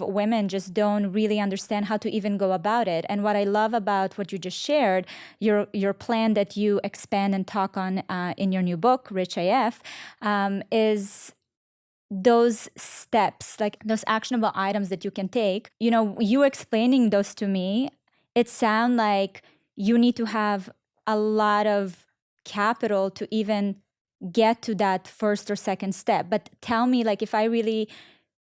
of women just don't really understand how to even go about it. And what I love about what you just shared, your plan that you expand and talk on in your new book, Rich AF, is those steps, like those actionable items that you can take. You explaining those to me, it sounds like you need to have a lot of capital to even get to that first or second step. But tell me, like, if I really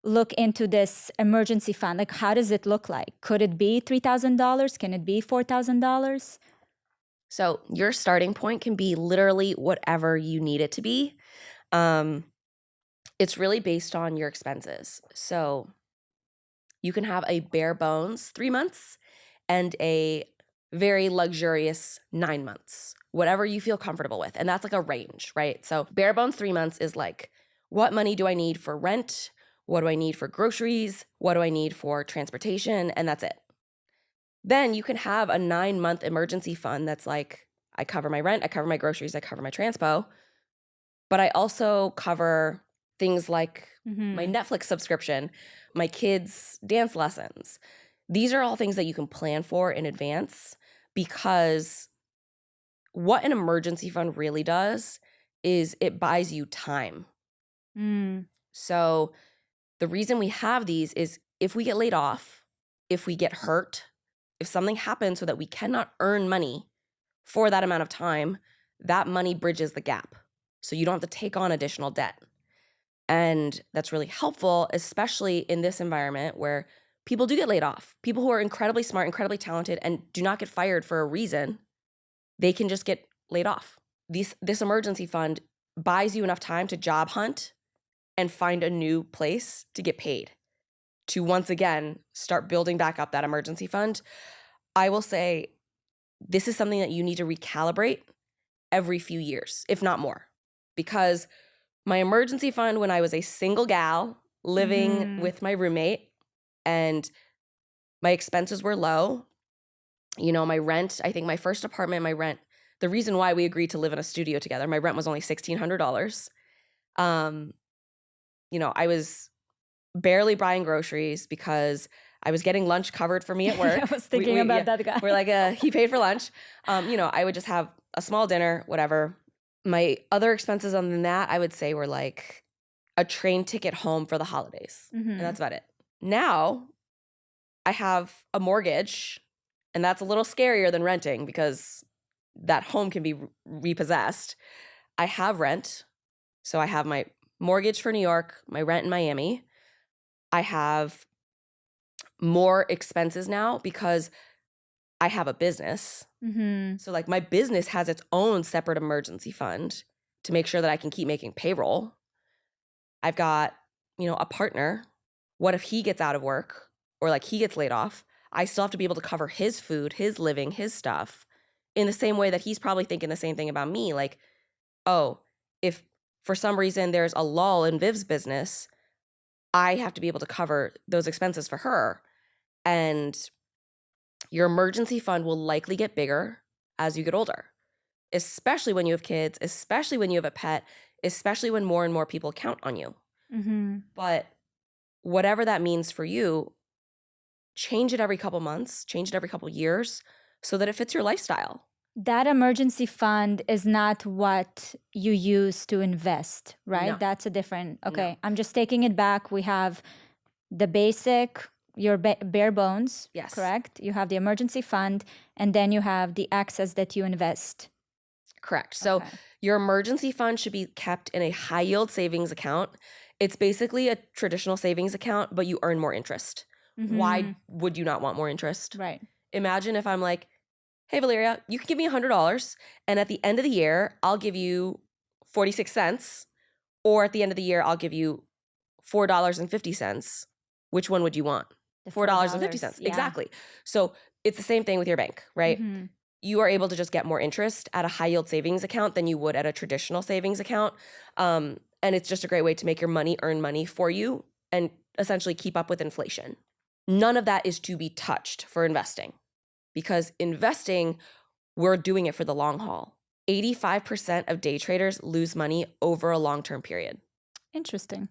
look into this emergency fund, like, how does it look like? Could it be $3,000? Can it be $4,000? So your starting point can be literally whatever you need it to be. It's really based on your expenses. So you can have a bare bones 3 months and a very luxurious 9 months, whatever you feel comfortable with. And that's like a range, right? So bare bones 3 months is like, what money do I need for rent? What do I need for groceries? What do I need for transportation? And that's it. Then you can have a 9-month emergency fund that's like, I cover my rent, I cover my groceries, I cover my transpo, but I also cover things like my Netflix subscription, my kids' dance lessons. These are all things that you can plan for in advance, because what an emergency fund really does is it buys you time. So the reason we have these is if we get laid off, if we get hurt, if something happens so that we cannot earn money for that amount of time, that money bridges the gap. So you don't have to take on additional debt. And that's really helpful, especially in this environment where people do get laid off. People who are incredibly smart, incredibly talented, and do not get fired for a reason, they can just get laid off. This emergency fund buys you enough time to job hunt and find a new place to get paid, to once again start building back up that emergency fund. I will say this is something that you need to recalibrate every few years, if not more, because my emergency fund when I was a single gal living with my roommate and my expenses were low, my rent, I think my first apartment, my rent, the reason why we agreed to live in a studio together, my rent was only $1,600. I was barely buying groceries because I was getting lunch covered for me at work. I was thinking about that guy. We're like, he paid for lunch. I would just have a small dinner, whatever. My other expenses other than that, I would say, were like a train ticket home for the holidays. And that's about it. Now I have a mortgage, and that's a little scarier than renting because that home can be repossessed. I have rent. So I have my mortgage for New York, my rent in Miami. I have more expenses now because I have a business. So like my business has its own separate emergency fund to make sure that I can keep making payroll. I've got, a partner. What if he gets out of work or like he gets laid off? I still have to be able to cover his food, his living, his stuff in the same way that he's probably thinking the same thing about me. Like, oh, if for some reason there's a lull in Viv's business, I have to be able to cover those expenses for her. And your emergency fund will likely get bigger as you get older, especially when you have kids, especially when you have a pet, especially when more and more people count on you. But whatever that means for you, change it every couple months, change it every couple years so that it fits your lifestyle. That emergency fund is not what you use to invest, right? No. That's a different, okay. No. I'm just taking it back. We have the basic, your bare bones, Yes. Correct? You have the emergency fund, and then you have the excess that you invest. Correct. So your emergency fund should be kept in a high yield savings account. It's basically a traditional savings account, but you earn more interest. Why would you not want more interest? Right. Imagine if I'm like, hey, Valeria, you can give me $100, and at the end of the year, I'll give you 46 cents, or at the end of the year, I'll give you $4.50. Which one would you want? The $4.50. yeah. Exactly. So it's the same thing with your bank, right? You are able to just get more interest at a high yield savings account than you would at a traditional savings account. And it's just a great way to make your money earn money for you and essentially keep up with inflation. None of that is to be touched for investing, because investing, we're doing it for the long haul. 85% of day traders lose money over a long-term period. Interesting.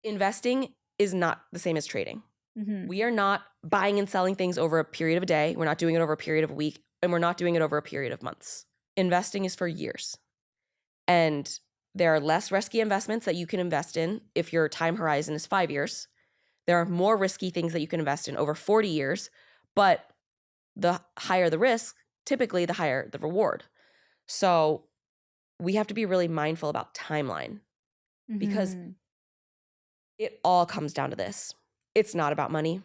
Investing is not the same as trading. We are not buying and selling things over a period of a day. We're not doing it over a period of a week, and we're not doing it over a period of months. Investing is for years. And there are less risky investments that you can invest in if your time horizon is 5 years. There are more risky things that you can invest in over 40 years, but the higher the risk, typically the higher the reward. So we have to be really mindful about timeline because it all comes down to this. It's not about money.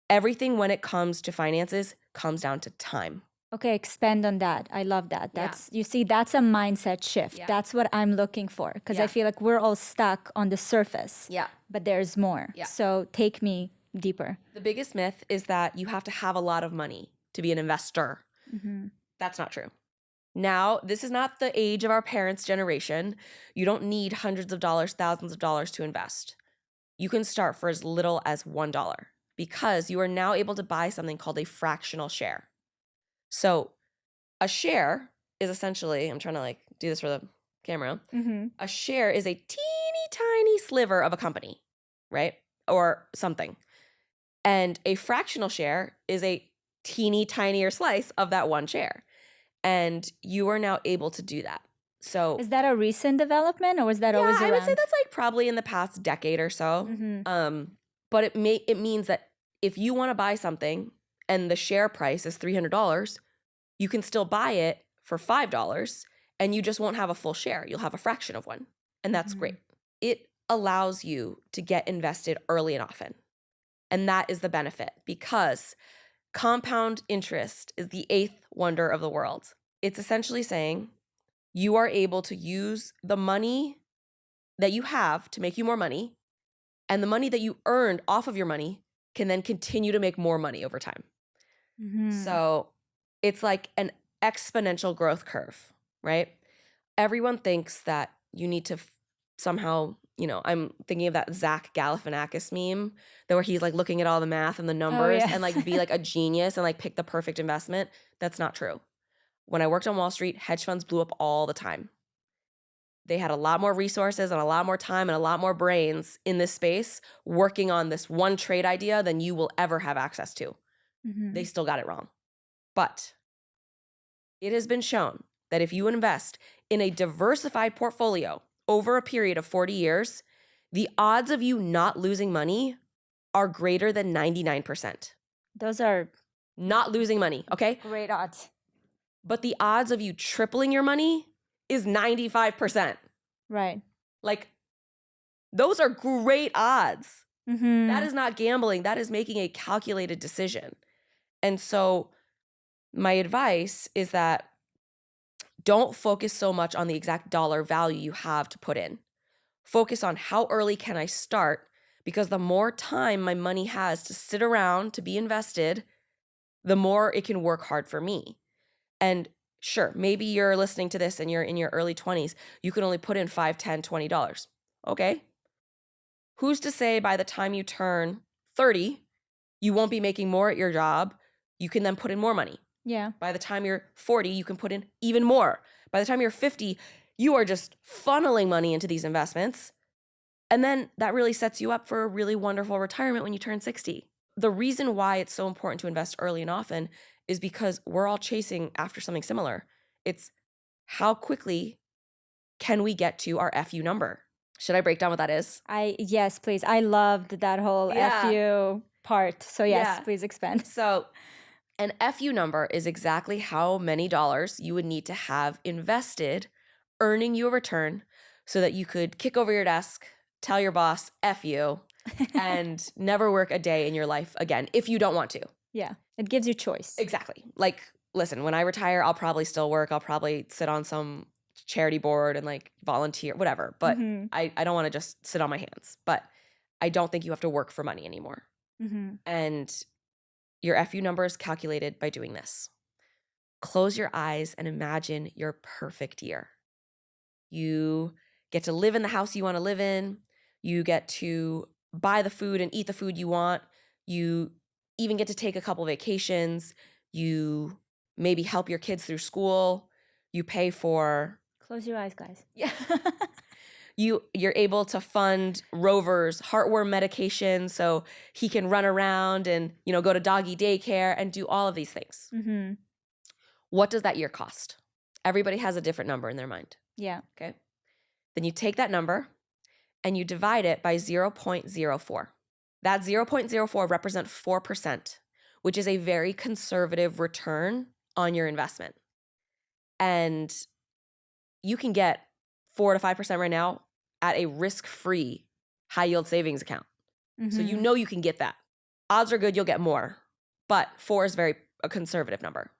Everything when it comes to finances comes down to time. Okay, expand on that. I love that. That's you see, that's a mindset shift. Yeah. That's what I'm looking for because I Yeah. feel like we're all stuck on the surface. Yeah. But there's more. Yeah. So take me deeper. The biggest myth is that you have to have a lot of money to be an investor. That's not true. Now, this is not the age of our parents' generation. You don't need hundreds of dollars, thousands of dollars to invest. You can start for as little as $1 because you are now able to buy something called a fractional share. So a share is essentially, I'm trying to like do this for the camera. A share is a teeny tiny sliver of a company, right? Or something. And a fractional share is a teeny tinier slice of that one share. And you are now able to do that. So is that a recent development or was that always around? I would say that's like probably in the past decade or so. But it means that if you want to buy something and the share price is $300, you can still buy it for $5 and you just won't have a full share. You'll have a fraction of one. And that's great. It allows you to get invested early and often. And that is the benefit because compound interest is the 8th wonder of the world. It's essentially saying you are able to use the money that you have to make you more money, and the money that you earned off of your money can then continue to make more money over time. So it's like an exponential growth curve, right? Everyone thinks that you need to somehow, I'm thinking of that Zach Galifianakis meme where he's like looking at all the math and the numbers and like be like a genius and like pick the perfect investment. That's not true. When I worked on Wall Street, hedge funds blew up all the time. They had a lot more resources and a lot more time and a lot more brains in this space working on this one trade idea than you will ever have access to. They still got it wrong. But it has been shown that if you invest in a diversified portfolio over a period of 40 years, the odds of you not losing money are greater than 99%. Those are not losing money, okay? Great odds. But the odds of you tripling your money is 95%. Right. Like, those are great odds. That is not gambling. That is making a calculated decision. And so my advice is that don't focus so much on the exact dollar value you have to put in. Focus on how early can I start, because the more time my money has to sit around to be invested, the more it can work hard for me. And sure, maybe you're listening to this and you're in your early 20s. You can only put in $5, $10, $20. Okay. Who's to say by the time you turn 30, you won't be making more at your job? You can then put in more money. Yeah. By the time you're 40, you can put in even more. By the time you're 50, you are just funneling money into these investments. And then that really sets you up for a really wonderful retirement when you turn 60. The reason why it's so important to invest early and often is because we're all chasing after something similar. It's how quickly can we get to our FU number? Should I break down what that is? Yes, please. I loved that whole FU part. So yes, please expand. So an FU number is exactly how many dollars you would need to have invested, earning you a return so that you could kick over your desk, tell your boss, F you, and never work a day in your life again if you don't want to. Yeah, it gives you choice. Exactly. Like, listen, when I retire, I'll probably still work. I'll probably sit on some charity board and like volunteer, whatever. But I don't want to just sit on my hands. But I don't think you have to work for money anymore. And your FU number is calculated by doing this. Close your eyes and imagine your perfect year. You get to live in the house you want to live in. You get to buy the food and eat the food you want. You even get to take a couple vacations. You maybe help your kids through school. You pay for... Close your eyes, guys. Yeah. You're able to fund Rover's heartworm medication so he can run around and, go to doggy daycare and do all of these things. Mm-hmm. What does that year cost? Everybody has a different number in their mind. Yeah. Okay. Then you take that number and you divide it by 0.04. That 0.04 represents 4%, which is a very conservative return on your investment. And you can get 4 to 5% right now at a risk-free high yield savings account. Mm-hmm. So you can get that. Odds are good you'll get more, but 4 is a conservative number.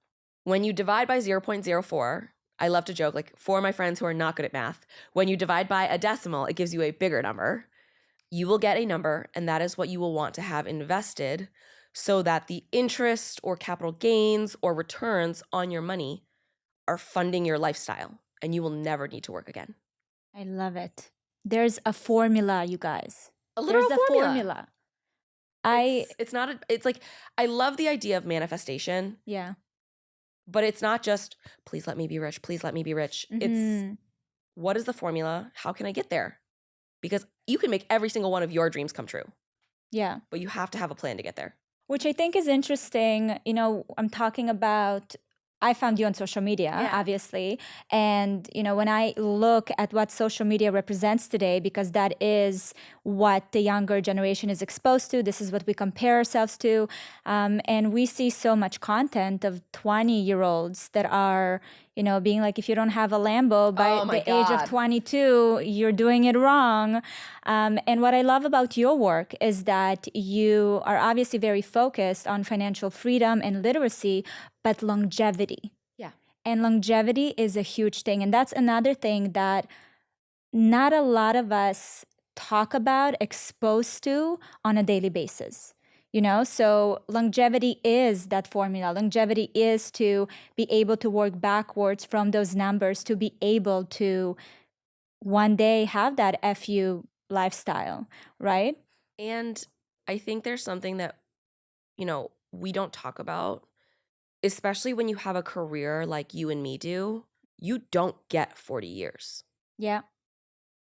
When you divide by 0.04, I love to joke, like for my friends who are not good at math, when you divide by a decimal, it gives you a bigger number. You will get a number, and that is what you will want to have invested so that the interest or capital gains or returns on your money are funding your lifestyle, and you will never need to work again. I love it. There's a formula, you guys. A literal There's a formula. formula. It's like, I love the idea of manifestation. Yeah. But it's not just, please let me be rich. Please let me be rich. Mm-hmm. It's, what is the formula? How can I get there? Because you can make every single one of your dreams come true. Yeah. But you have to have a plan to get there. Which I think is interesting. I'm talking about, I found you on social media, obviously. And, when I look at what social media represents today, because that is what the younger generation is exposed to, this is what we compare ourselves to. And we see so much content of 20-year-olds that are, being like, if you don't have a Lambo by the age of 22, you're doing it wrong. And what I love about your work is that you are obviously very focused on financial freedom and literacy, but longevity. Yeah. And longevity is a huge thing. And that's another thing that not a lot of us talk about, exposed to on a daily basis. So longevity is that formula. Longevity is to be able to work backwards from those numbers to be able to one day have that FU lifestyle, right? And I think there's something that, we don't talk about, especially when you have a career like you and me do. You don't get 40 years. Yeah.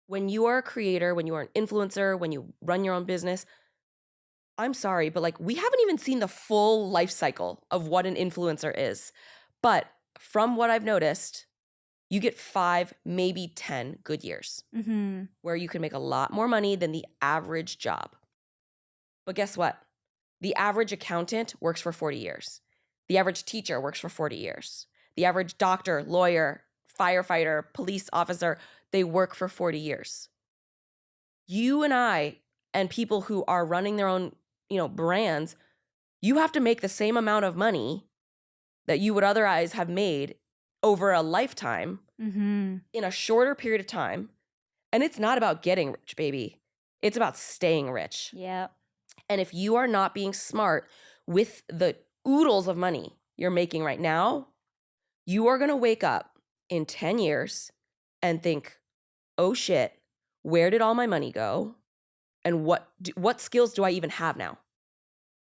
When you are a creator, when you are an influencer, when you run your own business, I'm sorry, but we haven't even seen the full life cycle of what an influencer is. But from what I've noticed, you get 5, maybe 10 good years where you can make a lot more money than the average job. But guess what? The average accountant works for 40 years. The average teacher works for 40 years. The average doctor, lawyer, firefighter, police officer, they work for 40 years. You and I and people who are running their own, brands, you have to make the same amount of money that you would otherwise have made over a lifetime in a shorter period of time. And it's not about getting rich, baby. It's about staying rich. Yeah. And if you are not being smart with the oodles of money you're making right now, you are going to wake up in 10 years and think, oh shit, where did all my money go? And what skills do I even have now?